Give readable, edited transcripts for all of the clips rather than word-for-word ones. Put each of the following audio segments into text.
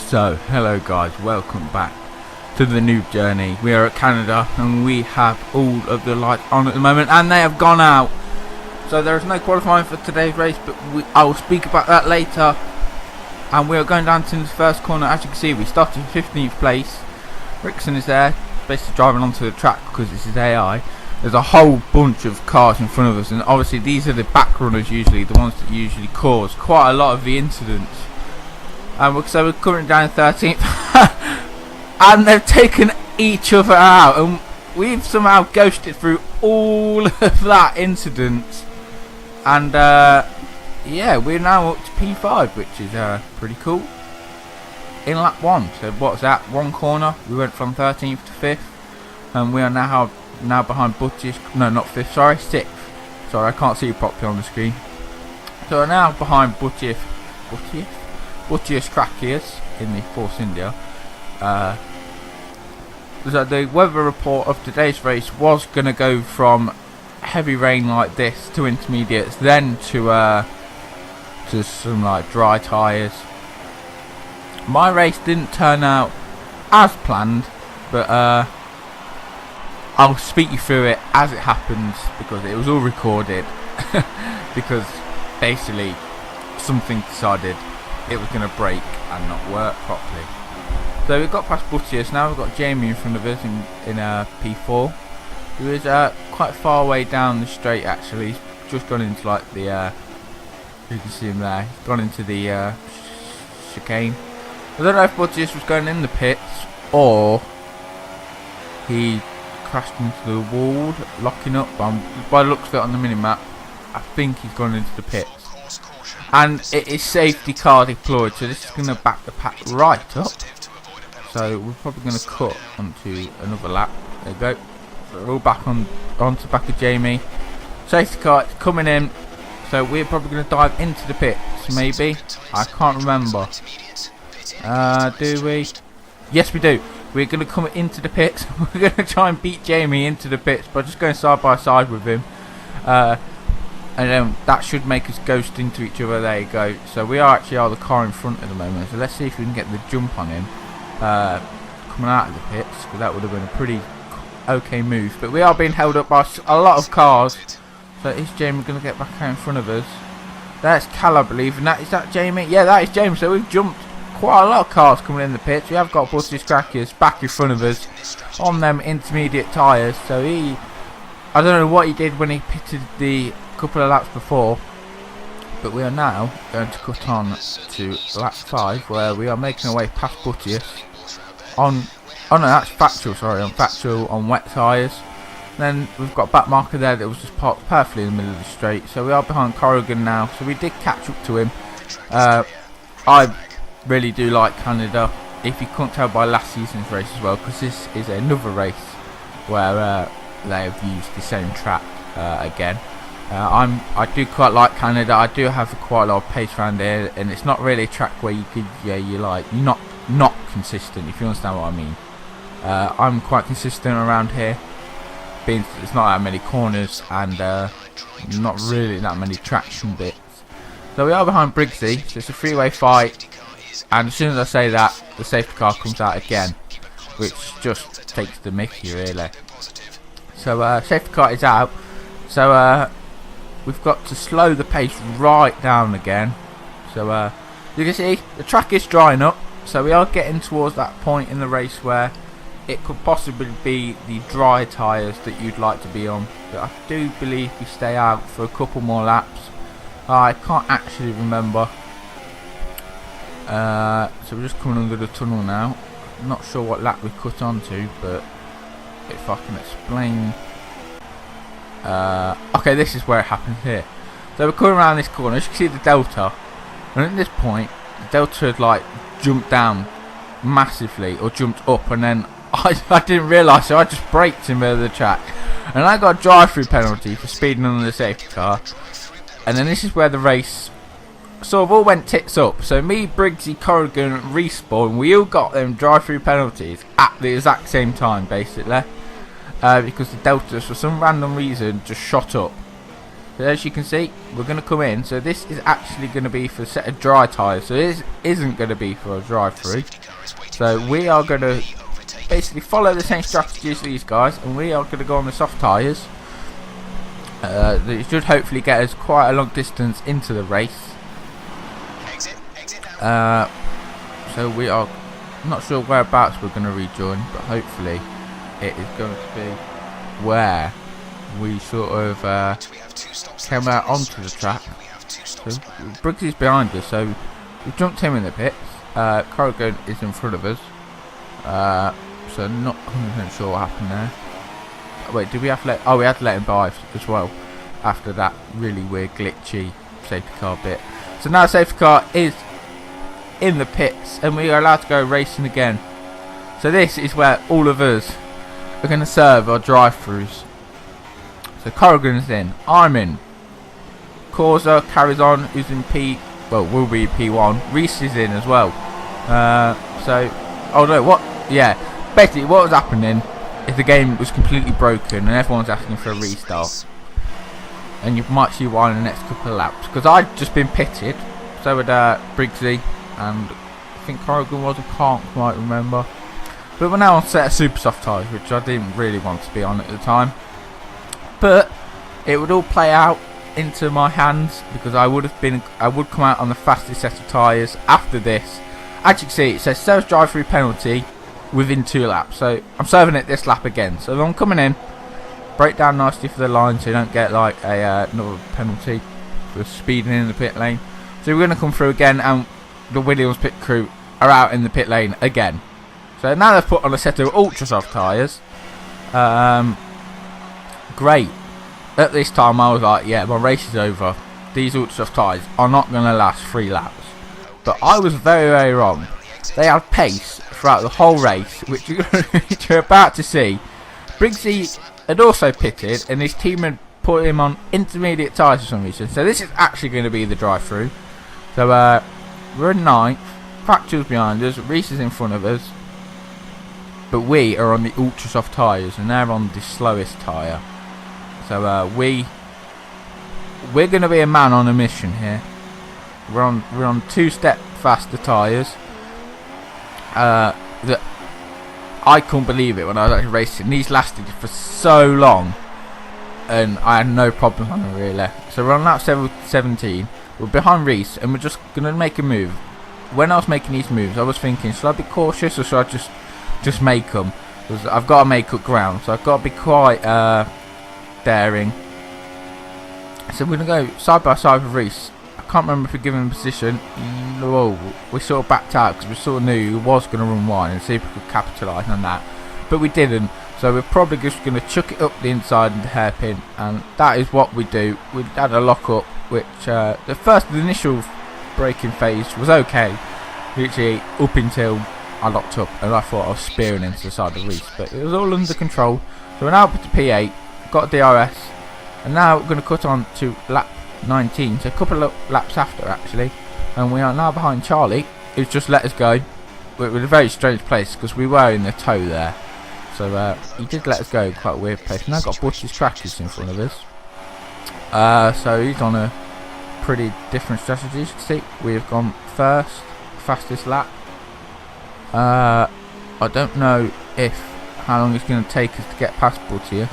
So, hello guys, welcome back to the NOOB Journey. We are at Canada and we have all of the lights on at the moment and they have gone out. So there is no qualifying for today's race, but I will speak about that later. And we are going down to the first corner. As you can see, we started in 15th place. Rickson is there, basically driving onto the track because this is AI. There's a whole bunch of cars in front of us, and obviously these are the back runners usually, the ones that usually cause quite a lot of the incidents. So we're currently down in 13th and they've taken each other out and we've somehow ghosted through all of that incident, and yeah, we're now up to P5, which is pretty cool in lap 1. So what's that, one corner we went from 13th to 5th, and we are now behind Butch's, no not 5th, sorry, 6th, sorry I can't see you properly on the screen. So we're now behind Butch's Crackiers in the Force India. So the weather report of today's race was going to go from heavy rain like this to intermediates, then to some like dry tyres. My race didn't turn out as planned, but I'll speak you through it as it happens because it was all recorded. Because basically something decided it was going to break and not work properly. So we've got past Butchers, now we've got Jamie in front of us in P4, who is quite far away down the straight actually. He's just gone into like the, you can see him there, he's gone into the chicane. I don't know if Butchers was going in the pits or he crashed into the wall, locking up. By the looks of it on the mini-map, I think he's gone into the pits. And it is safety car deployed, so this is going to back the pack right up. So we're probably going to cut onto another lap. There we go. So we're all back onto the back of Jamie. Safety car is coming in, so we're probably going to dive into the pits, maybe. I can't remember. Do we? Yes, we do. We're going to come into the pits. We're going to try and beat Jamie into the pits by just going side by side with him. And then that should make us ghost into each other. There you go. So we are the car in front at the moment. So let's see if we can get the jump on him coming out of the pits, because that would have been a pretty okay move. But we are being held up by a lot of cars. So is Jamie going to get back out in front of us? That's Cal, I believe. And is that Jamie? Yeah, that is Jamie. So we've jumped quite a lot of cars coming in the pits. We have got Butch's Crackers back in front of us on them intermediate tyres. So I don't know what he did when he pitted the couple of laps before, but we are now going to cut on to lap 5, where we are making our way past Butchers on that's factual, sorry, on factual on wet tyres. Then we've got a back marker there that was just parked perfectly in the middle of the straight. So we are behind Corrigan now, so we did catch up to him. I really do like Canada, if you couldn't tell by last season's race as well, because this is another race where they have used the same track again. I do quite like Canada. I do have quite a lot of pace around here, and it's not really a track where you could, you're not consistent, if you understand what I mean. I'm quite consistent around here, being there's not that many corners and not really that many traction bits. So we are behind Briggsy, so it's a three-way fight, and as soon as I say that, the safety car comes out again, which just takes the mickey really. So safety car is out, so we've got to slow the pace right down again. So you can see the track is drying up, so we are getting towards that point in the race where it could possibly be the dry tyres that you'd like to be on. But I do believe we stay out for a couple more laps. I can't actually remember. So we're just coming under the tunnel now. I'm not sure what lap we cut onto, but if I can explain. Okay, this is where it happens here. So we're coming around this corner. As you can see the Delta, and at this point the Delta had like jumped down massively, or jumped up, and then I didn't realise, so I just braked in the middle of the track, and I got a drive-through penalty for speeding under the safety car. And then this is where the race sort of all went tits up. So me, Briggsy, Corrigan, Respawn, we all got them drive-through penalties at the exact same time, basically. Because the Deltas, for some random reason, just shot up. So as you can see, we're going to come in. So this is actually going to be for a set of dry tyres. So this isn't going to be for a drive-through. So we are going to basically follow the same strategy as these guys, and we are going to go on the soft tyres. It should hopefully get us quite a long distance into the race. So we are not sure whereabouts we're going to rejoin, but hopefully it is going to be where we sort of came out onto the track. So Briggsy's behind us, so we've jumped him in the pits. Corrigan is in front of us, so not 100% sure what happened there. Wait, did we have to let... Oh, we had to let him by as well after that really weird glitchy safety car bit. So now safety car is in the pits and we are allowed to go racing again. So this is where all of us are going to serve our drive-thrus. So Corrigan's in, I'm in, Corsa carries on, who's in P... well, will be P1. Reese is in as well. Oh no, what? Yeah, basically what was happening is the game was completely broken and everyone's asking for a restart. And you might see why in the next couple of laps. Because I'd just been pitted, so would Briggsy, and I think Corrigan was, I can't quite remember. But we're now on set of super soft tyres, which I didn't really want to be on at the time. But it would all play out into my hands because I would come out on the fastest set of tyres after this. As you can see, it says service drive-through penalty within 2 laps. So I'm serving it this lap again. So I'm coming in, break down nicely for the line so you don't get like another penalty for speeding in the pit lane. So we're going to come through again, and the Williams pit crew are out in the pit lane again. So now they've put on a set of ultra soft tyres. Great. At this time I was like, yeah, my race is over. These ultra soft tyres are not going to last 3 laps. But I was very, very wrong. They had pace throughout the whole race, which you're about to see. Briggsy had also pitted, and his team had put him on intermediate tyres for some reason. So this is actually going to be the drive-through. So we're in 9th. Factual's behind us. Reese is in front of us. But we are on the ultra soft tyres, and they're on the slowest tyre. So we're going to be a man on a mission here. We're on 2-step faster tyres. That I couldn't believe it when I was actually racing. These lasted for so long, and I had no problem on them really. So we're on lap 17. We're behind Reese, and we're just going to make a move. When I was making these moves, I was thinking, should I be cautious or should I just make them? Because I've got to make up ground, so I've got to be quite daring. So we're going to go side by side with Reese. I can't remember if we given him a position. Whoa, we sort of backed out because we sort of knew he was going to run wide and see if we could capitalise on that. But we didn't. So we're probably just going to chuck it up the inside of the hairpin, and that is what we do. We had a lock up, which the initial braking phase was okay, literally up until I locked up and I thought I was spearing into the side of Reese, but it was all under control. So we're now up to P8, got DRS, and now we're going to cut on to lap 19, so a couple of laps after actually, and we are now behind Charlie, who's just let us go. We're in a very strange place because we were in the tow there, so he did let us go, quite a weird place. Now got Butch's Trackers in front of us, so he's on a pretty different strategy. You can see we have gone first, fastest lap. I don't know how long it's going to take us to get past Buttius,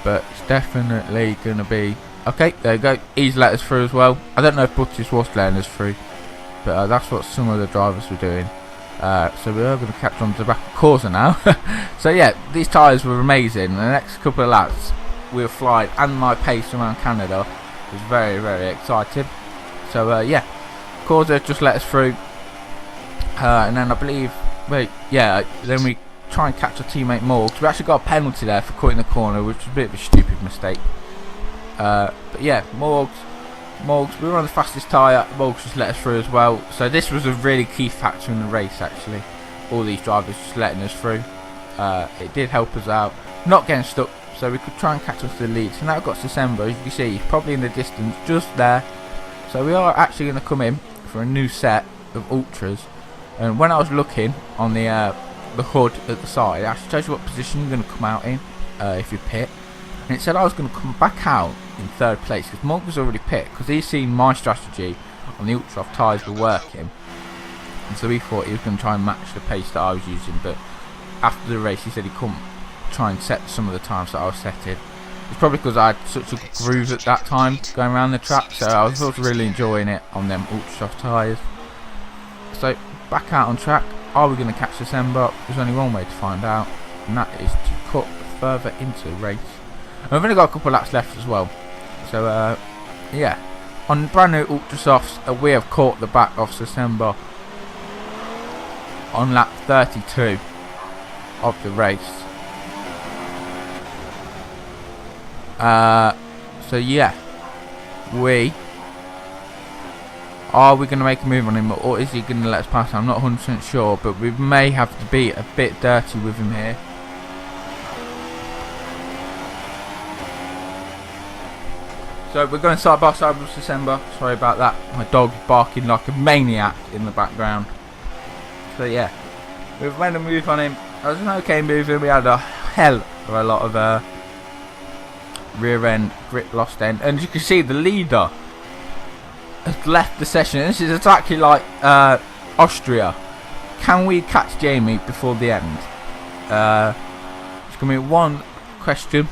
but it's definitely going to be okay. There you go. He's let us through as well. I don't know if Buttius was letting us through, but that's what some of the drivers were doing. So we are going to catch on to the back of Corsa now. So yeah, these tyres were amazing. The next couple of laps we were flying, and my pace around Canada was very, very exciting. So yeah, Corsa just let us through. And then I believe, then we try and catch our teammate Morgs. We actually got a penalty there for cutting the corner, which was a bit of a stupid mistake. But yeah, Morgs, we were on the fastest tyre. Morgs just let us through as well. So this was a really key factor in the race actually. All these drivers just letting us through. It did help us out, not getting stuck, so we could try and catch us to the lead. So now I've got December, as you can see, he's probably in the distance, just there. So we are actually going to come in for a new set of ultras. And when I was looking on the hood at the side, it actually tells you what position you're going to come out in if you pit. And it said I was going to come back out in third place, because Monk was already picked, because he's seen my strategy on the ultra soft tyres were working, and so he thought he was going to try and match the pace that I was using. But after the race he said he couldn't try and set some of the times that I was setting. It's probably because I had such a groove at that time going around the track, so I was really enjoying it on them ultra soft tyres. So back out on track. Are we going to catch December? There's only one way to find out, and that is to cut further into the race. And we've only got a couple of laps left as well. So yeah, on brand new ultra softs, we have caught the back of December on lap 32 of the race. So yeah, are we going to make a move on him, or is he going to let us pass? I'm not 100% sure, but we may have to be a bit dirty with him here. So we're going side by side with December. Sorry about that. My dog barking like a maniac in the background. So yeah, we've made a move on him. It was an okay move, and we had a hell of a lot of rear end grip lost end, and as you can see, the leader has left the session. This is exactly like Austria. Can we catch Jamie before the end? It's going to be one question.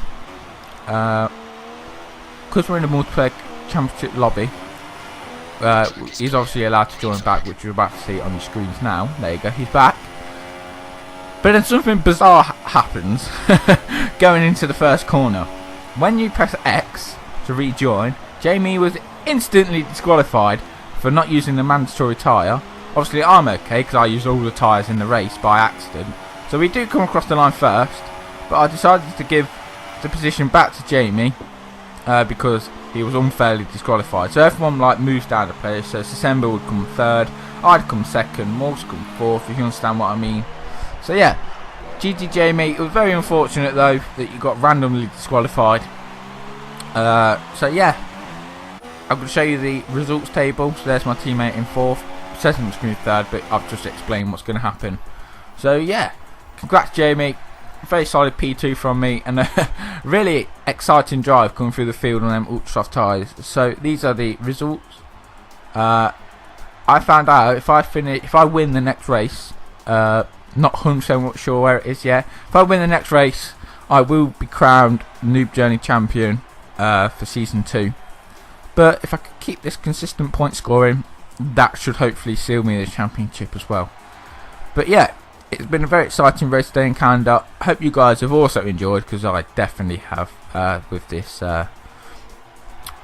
Because we're in the multiplayer championship lobby, he's obviously allowed to join back, which you're about to see on your screens now. There you go, he's back. But then something bizarre happens going into the first corner. When you press X to rejoin, Jamie was instantly disqualified for not using the mandatory tyre. Obviously I'm okay because I used all the tyres in the race by accident. So we do come across the line first, but I decided to give the position back to Jamie because he was unfairly disqualified. So everyone like moves down the place. So December would come third, I'd come second, Morgs come fourth, if you understand what I mean. So yeah, GG Jamie. It was very unfortunate though that you got randomly disqualified. So yeah, I'm going to show you the results table. So there's my teammate in fourth. It says on the screen third, but I've just explained what's going to happen. So yeah, congrats Jamie. Very solid P2 from me, and a really exciting drive coming through the field on them ultra soft tyres. So these are the results. I found out if I win the next race, not 100% sure where it is yet. If I win the next race, I will be crowned NOOB Journey champion for season 2. But if I could keep this consistent point scoring, that should hopefully seal me the championship as well. But yeah, it's been a very exciting race today in Canada. I hope you guys have also enjoyed, because I definitely have, with this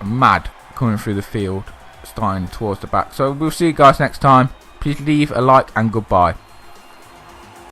mad coming through the field, starting towards the back. So we'll see you guys next time. Please leave a like and goodbye.